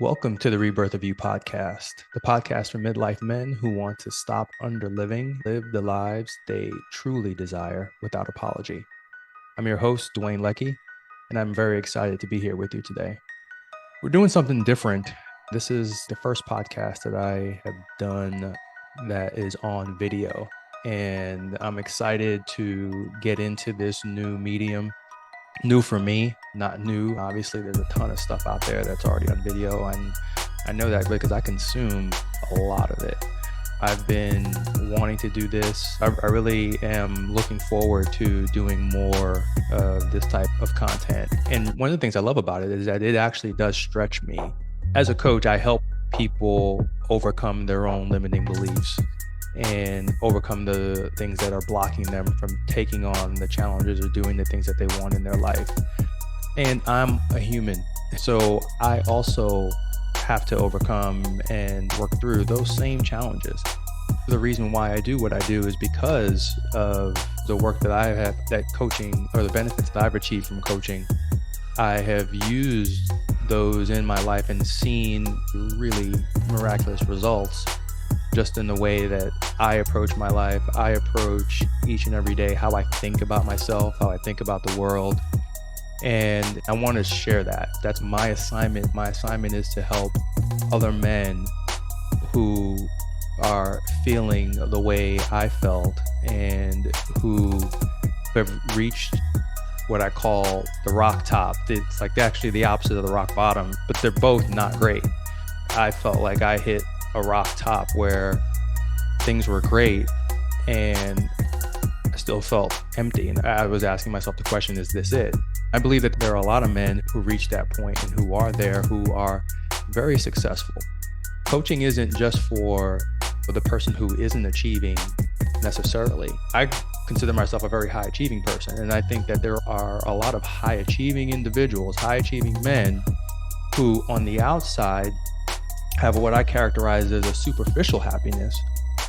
Welcome to the Rebirth of You Podcast, the podcast for midlife men who want to stop underliving, live the lives they truly desire without apology. I'm your host, Duane, and I'm very excited to be here with you today. We're doing something different. This is the first podcast that I have done that is on video, and I'm excited to get into this new medium. New for me, not new. Obviously, there's a ton of stuff out there that's already on video, and I know that because I consume a lot of it. I've been wanting to do this. I really am looking forward to doing more of this type of content. And one of the things I love about it is that it actually does stretch me. As a coach, I help people overcome their own limiting beliefs and overcome the things that are blocking them from taking on the challenges or doing the things that they want in their life. And I'm a human, so I also have to overcome and work through those same challenges. The reason why I do what I do is because of the work that I have, that coaching, or the benefits that I've achieved from coaching. I have used those in my life and seen really miraculous results just in the way that I approach my life. I approach each and every day how I think about myself, how I think about the world. And I want to share that. That's my assignment. My assignment is to help other men who are feeling the way I felt and who have reached what I call the rock top. It's like actually the opposite of the rock bottom, but they're both not great. I felt like I hit a rock top where things were great and I still felt empty. And I was asking myself the question, is this it? I believe that there are a lot of men who reach that point and who are there, who are very successful. Coaching isn't just for the person who isn't achieving necessarily. I consider myself a very high achieving person. And I think that there are a lot of high achieving individuals, high achieving men who on the outside have what I characterize as a superficial happiness,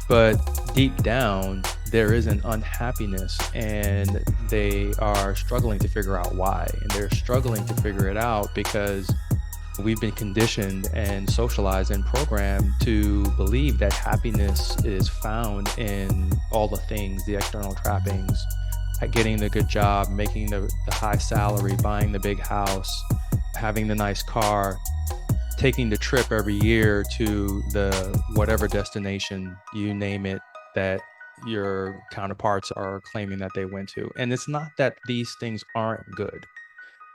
but deep down there is an unhappiness and they are struggling to figure out why. And they're struggling to figure it out because we've been conditioned and socialized and programmed to believe that happiness is found in all the things, the external trappings, getting the good job, making the high salary, buying the big house, having the nice car, taking the trip every year to the whatever destination, you name it, that your counterparts are claiming that they went to. And it's not that these things aren't good.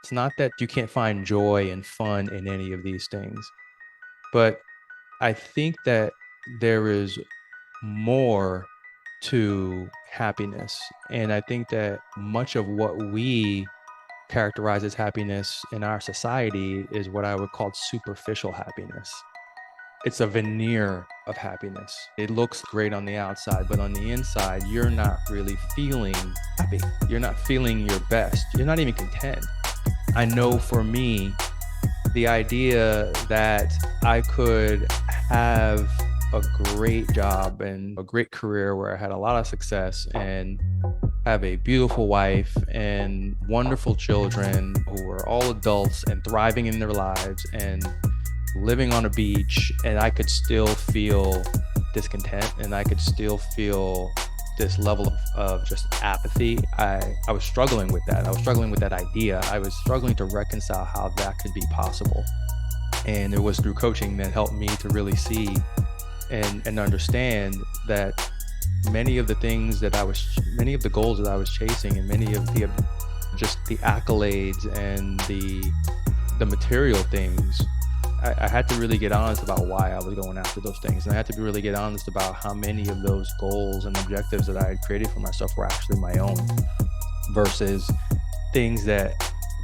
It's not that you can't find joy and fun in any of these things. But I think that there is more to happiness. And I think that much of what we characterize as happiness in our society is what I would call superficial happiness. It's a veneer of happiness. It looks great on the outside, but on the inside, you're not really feeling happy. You're not feeling your best. You're not even content. I know for me, the idea that I could have a great job and a great career where I had a lot of success and have a beautiful wife and wonderful children who are all adults and thriving in their lives and living on a beach, and I could still feel discontent and I could still feel this level of just apathy. I was struggling with that. I was struggling with that idea. I was struggling to reconcile how that could be possible. And it was through coaching that helped me to really see and understand that many of the goals that I was chasing, and many of the accolades and the material things, I had to really get honest about why I was going after those things. And I had to really get honest about how many of those goals and objectives that I had created for myself were actually my own versus things that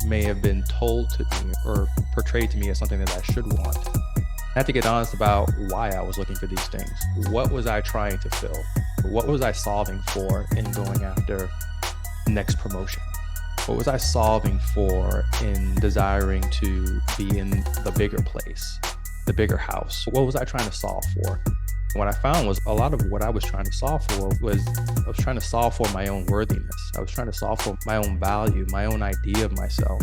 may have been told to me or portrayed to me as something that I should want. I had to get honest about why I was looking for these things. What was I trying to fill? What was I solving for in going after the next promotion? What was I solving for in desiring to be in the bigger place, the bigger house? What was I trying to solve for? What I found was a lot of what I was trying to solve for was I was trying to solve for my own worthiness. I was trying to solve for my own value, my own idea of myself.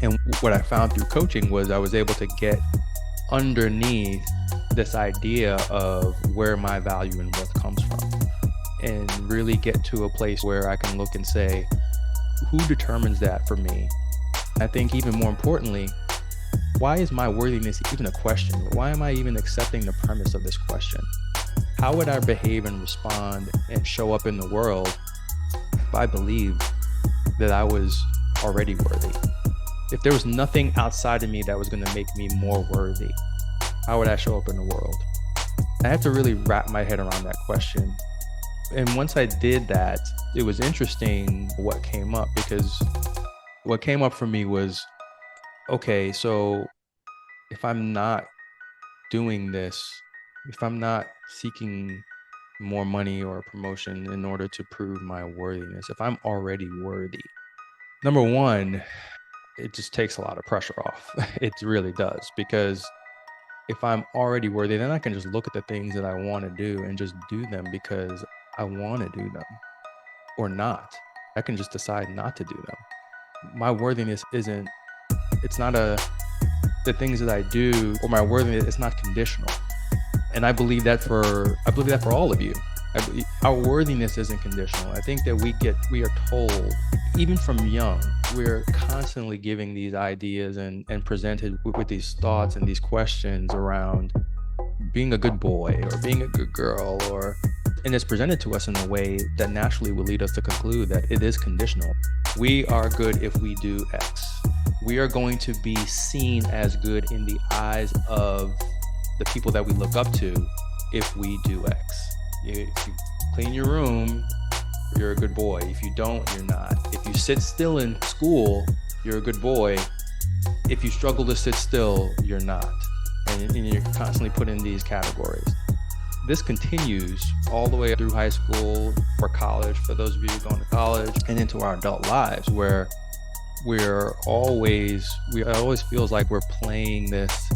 And what I found through coaching was I was able to get underneath this idea of where my value and worth comes from, and really get to a place where I can look and say, who determines that for me? I think even more importantly, why is my worthiness even a question? Why am I even accepting the premise of this question? How would I behave and respond and show up in the world if I believed that I was already worthy? If there was nothing outside of me that was going to make me more worthy, how would I show up in the world? I had to really wrap my head around that question. And once I did that, it was interesting what came up, because what came up for me was, okay, so if I'm not doing this, if I'm not seeking more money or promotion in order to prove my worthiness, if I'm already worthy, number one, it just takes a lot of pressure off. It really does, because if I'm already worthy, then I can just look at the things that I want to do and just do them because I want to do them, or not. I can just decide not to do them. My worthiness it's not the things that I do, or my worthiness is not conditional. And I believe that for all of you. Our worthiness isn't conditional. I think that we are told, even from young, we're constantly giving these ideas and presented with these thoughts and these questions around being a good boy or being a good girl, and it's presented to us in a way that naturally will lead us to conclude that it is conditional. We are good if we do X. We are going to be seen as good in the eyes of the people that we look up to if we do X. If you clean your room, you're a good boy. If you don't, you're not. If you sit still in school, you're a good boy. If you struggle to sit still, you're not. And you're constantly put in these categories. This continues all the way through high school, for college, for those of you going to college, and into our adult lives, where it always feels like we're playing this.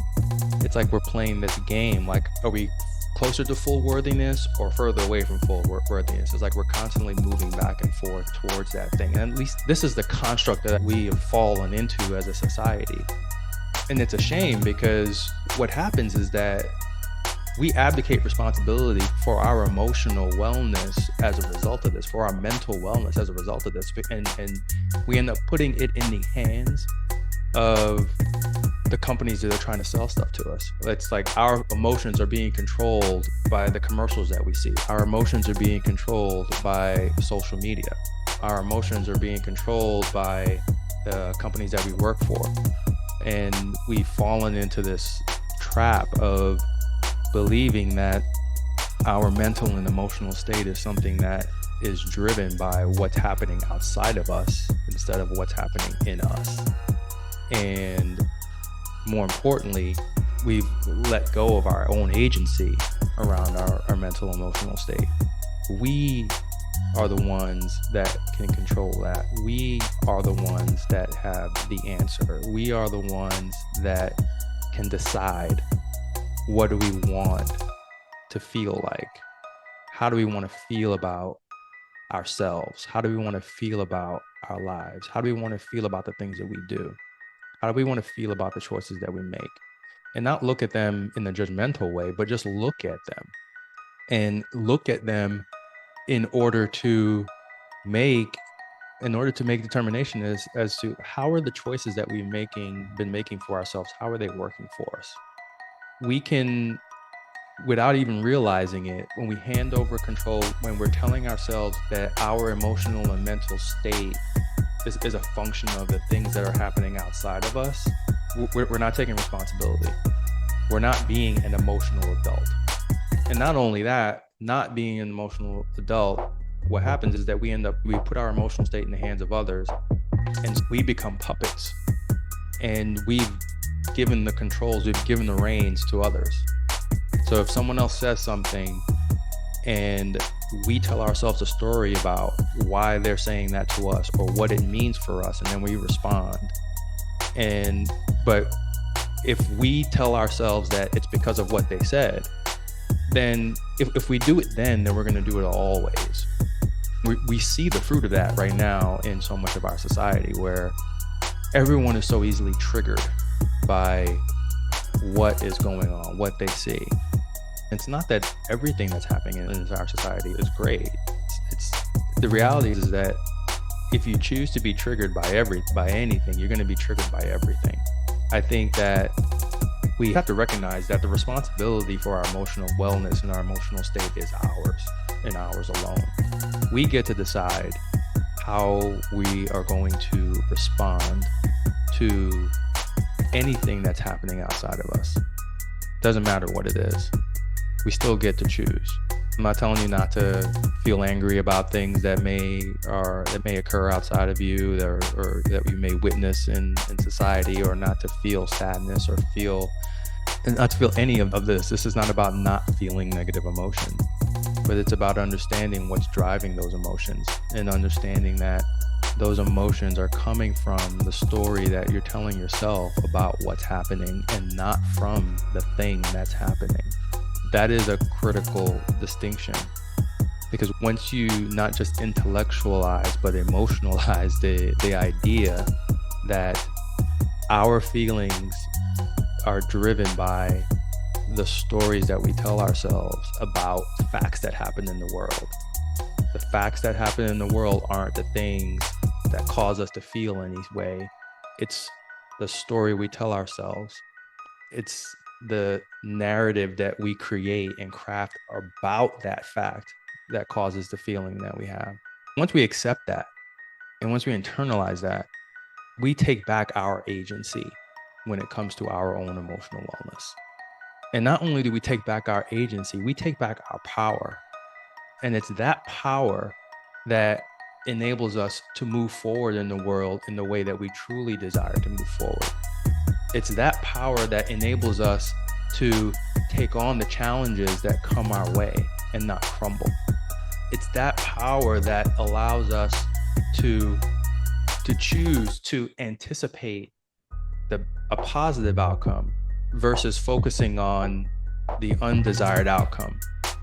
It's like we're playing this game. Like, are we closer to full worthiness or further away from full worthiness? It's like we're constantly moving back and forth towards that thing. And at least this is the construct that we have fallen into as a society. And it's a shame, because what happens is that we abdicate responsibility for our emotional wellness as a result of this, for our mental wellness as a result of this. And we end up putting it in the hands of the companies that are trying to sell stuff to us. It's like our emotions are being controlled by the commercials that we see. Our emotions are being controlled by social media. Our emotions are being controlled by the companies that we work for. And we've fallen into this trap of believing that our mental and emotional state is something that is driven by what's happening outside of us instead of what's happening in us. And more importantly, we've let go of our own agency around our mental emotional state. We are the ones that can control that. We are the ones that have the answer. We are the ones that can decide, what do we want to feel like? How do we want to feel about ourselves? How do we want to feel about our lives? How do we want to feel about the things that we do? How do we want to feel about the choices that we make? And not look at them in a judgmental way, but just look at them, and look at them in order to make determination as to how are the choices that we've been making for ourselves, how are they working for us? We can, without even realizing it, when we hand over control, when we're telling ourselves that our emotional and mental state is a function of the things that are happening outside of us, we're not taking responsibility. We're not being an emotional adult. And not only that, not being an emotional adult, what happens is that we put our emotional state in the hands of others, and we become puppets. And we've given the controls, we've given the reins to others. So if someone else says something and we tell ourselves a story about why they're saying that to us or what it means for us, and then we respond. But if we tell ourselves that it's because of what they said, then if we do it then we're going to do it always. We see the fruit of that right now in so much of our society, where everyone is so easily triggered by what is going on, what they see. It's not that everything that's happening in our society is great. It's the reality is that if you choose to be triggered by anything, you're going to be triggered by everything. I think that we have to recognize that the responsibility for our emotional wellness and our emotional state is ours and ours alone. We get to decide how we are going to respond to anything that's happening outside of us. Doesn't matter what it is. We still get to choose. I'm not telling you not to feel angry about things that may occur outside of you, or that you may witness in society, or not to feel sadness or not to feel any of this. This is not about not feeling negative emotion, but it's about understanding what's driving those emotions and understanding that those emotions are coming from the story that you're telling yourself about what's happening and not from the thing that's happening. That is a critical distinction, because once you not just intellectualize but emotionalize the idea that our feelings are driven by the stories that we tell ourselves about facts that happen in the world. The facts that happen in the world aren't the things that cause us to feel any way. It's the story we tell ourselves. It's the narrative that we create and craft about that fact that causes the feeling that we have. Once we accept that, and once we internalize that, we take back our agency when it comes to our own emotional wellness. And not only do we take back our agency, we take back our power. And it's that power that enables us to move forward in the world in the way that we truly desire to move forward. It's that power that enables us to take on the challenges that come our way and not crumble. It's that power that allows us to choose to anticipate a positive outcome versus focusing on the undesired outcome,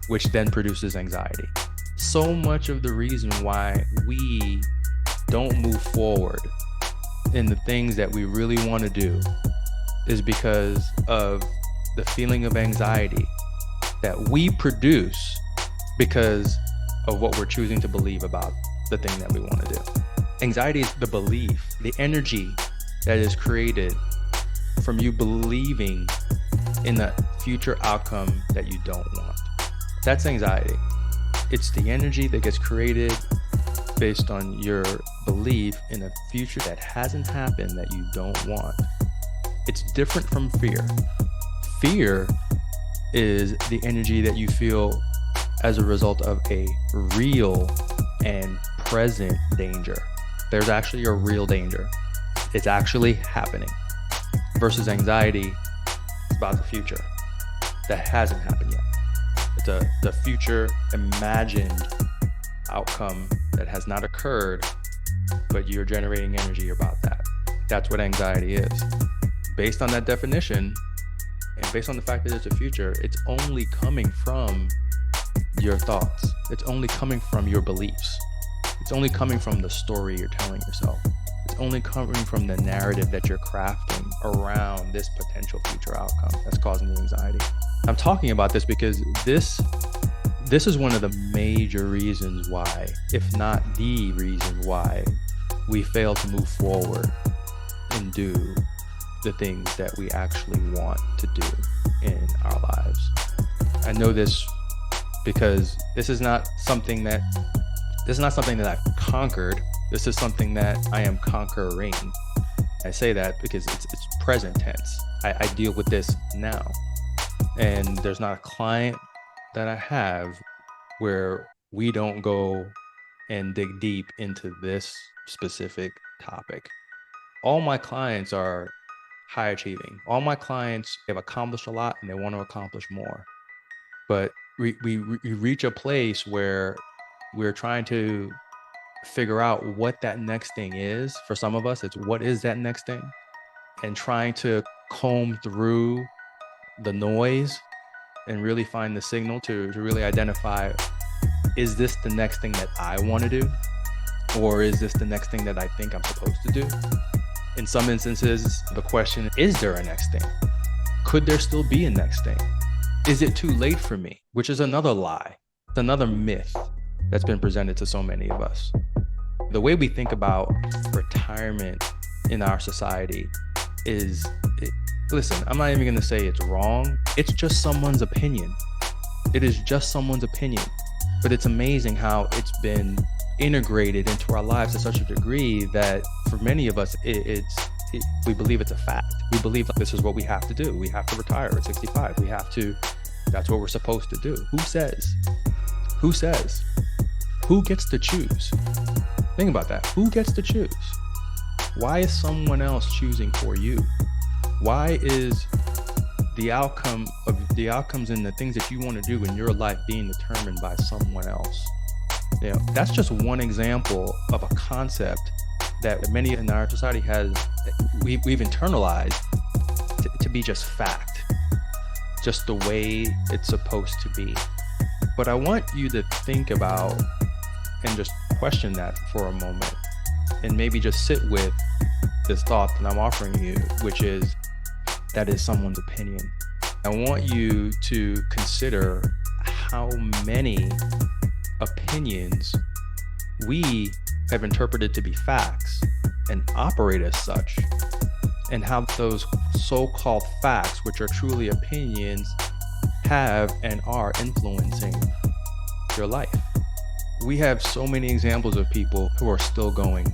which then produces anxiety. So much of the reason why we don't move forward in the things that we really want to do is because of the feeling of anxiety that we produce because of what we're choosing to believe about the thing that we want to do. Anxiety is the belief, the energy that is created from you believing in a future outcome that you don't want. That's anxiety. It's the energy that gets created based on your belief in a future that hasn't happened that you don't want. It's different from fear. Fear is the energy that you feel as a result of a real and present danger. There's actually a real danger. It's actually happening. Versus anxiety is about the future that hasn't happened yet. It's the future imagined outcome that has not occurred, but you're generating energy about that. That's what anxiety is. Based on that definition, and based on the fact that it's a future, it's only coming from your thoughts. It's only coming from your beliefs. It's only coming from the story you're telling yourself. It's only coming from the narrative that you're crafting around this potential future outcome that's causing the anxiety. I'm talking about this because this is one of the major reasons why, if not the reason why, we fail to move forward and do the things that we actually want to do in our lives. I know this because this is not something that I've conquered. This is something that I am conquering. I say that because it's present tense. I deal with this now. And there's not a client that I have where we don't go and dig deep into this specific topic. All my clients are high achieving. All my clients have accomplished a lot and they want to accomplish more. But we reach a place where we're trying to figure out what that next thing is. For some of us, it's what is that next thing? And trying to comb through the noise and really find the signal to really identify, is this the next thing that I want to do? Or is this the next thing that I think I'm supposed to do? In some instances, the question, is there a next thing? Could there still be a next thing? Is it too late for me? Which is another lie. It's another myth that's been presented to so many of us. The way we think about retirement in our society is, listen, I'm not even going to say it's wrong. It's just someone's opinion. It is just someone's opinion. But it's amazing how it's been integrated into our lives to such a degree that for many of us, we believe it's a fact. We believe this is what we have to do. We have to retire at 65. That's what we're supposed to do. Who says? Who gets to choose? Think about that. Who gets to choose? Why is someone else choosing for you? Why is the outcomes and the things that you want to do in your life being determined by someone else? That's just one example of a concept that many in our society we've internalized to be just fact, just the way it's supposed to be. But I want you to think about and just question that for a moment, and maybe just sit with this thought that I'm offering you, which is that is someone's opinion. I want you to consider how many opinions we have interpreted to be facts and operate as such, and how those so-called facts, which are truly opinions, have and are influencing your life. We have so many examples of people who are still going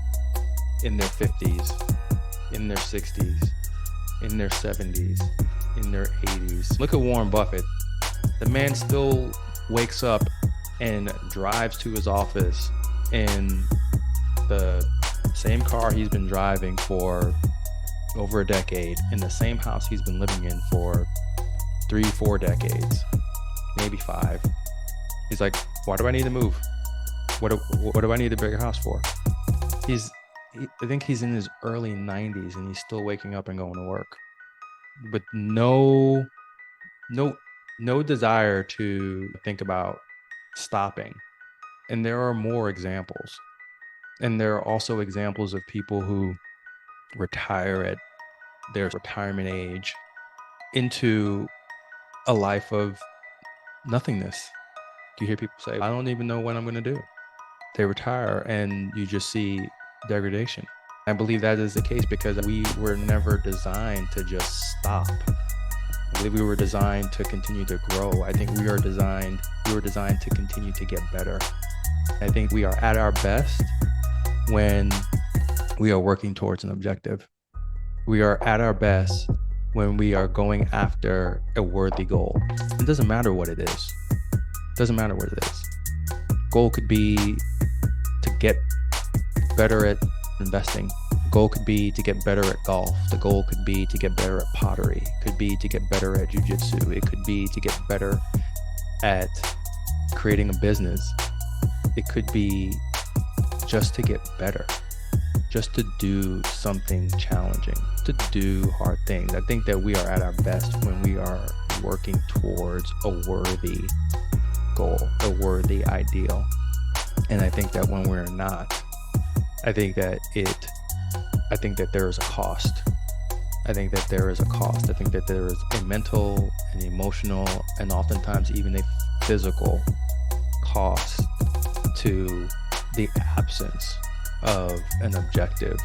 in their 50s, in their 60s, in their 70s, in their 80s. Look at Warren Buffett. The man still wakes up and drives to his office in the same car he's been driving for over a decade, in the same house he's been living in for 3-4 decades, maybe 5. He's like, why do I need to move? What do I need a bigger house for? I think he's in his early 90s and he's still waking up and going to work, but no desire to think about stopping. And there are more examples. And there are also examples of people who retire at their retirement age into a life of nothingness. You hear people say, I don't even know what I'm going to do. They retire and you just see degradation. I believe that is the case because we were never designed to just stop. I believe we were designed to continue to grow. I think we were designed to continue to get better. I think we are at our best when we are working towards an objective. We are at our best when we are going after a worthy goal. It doesn't matter what it is. Goal could be to get better at investing. The goal could be to get better at golf. The goal could be to get better at pottery. It could be to get better at jiu-jitsu. It could be to get better at creating a business. It could be just to get better, just to do something challenging, to do hard things. I think that we are at our best when we are working towards a worthy goal, a worthy ideal. And I think that when we're not, I think that there is a cost. I think that there is a mental and emotional and oftentimes even a physical cost to the absence of an objective.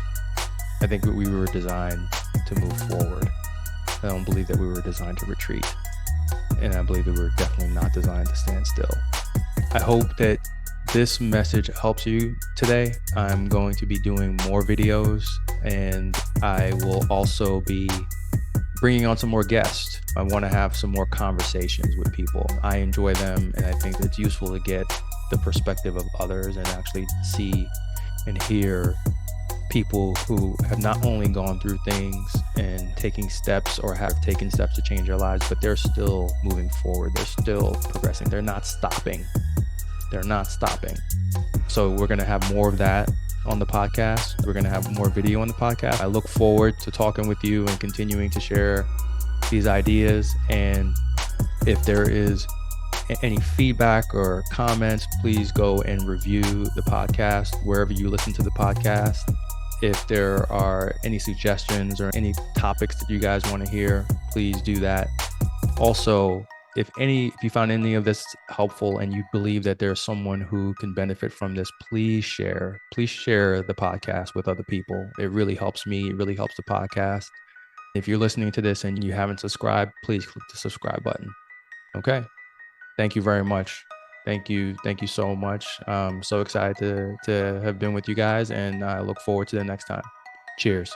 I think we were designed to move forward. I don't believe that we were designed to retreat. And I believe that we were definitely not designed to stand still. I hope that this message helps you today. I'm going to be doing more videos, and I will also be bringing on some more guests. I want to have some more conversations with people. I enjoy them, and I think it's useful to get the perspective of others and actually see and hear people who have not only gone through things and taking steps or have taken steps to change their lives, but they're still moving forward. They're still progressing. They're not stopping. So we're going to have more of that on the podcast. We're going to have more video on the podcast. I look forward to talking with you and continuing to share these ideas. And if there is any feedback or comments, please go and review the podcast wherever you listen to the podcast. If there are any suggestions or any topics that you guys want to hear, please do that. Also, if you found any of this helpful and you believe that there's someone who can benefit from this, please share the podcast with other people. It really helps me. It really helps the podcast. If you're listening to this and you haven't subscribed, please click the subscribe button. Okay. Thank you very much. Thank you so much. I'm so excited to have been with you guys, and I look forward to the next time. Cheers.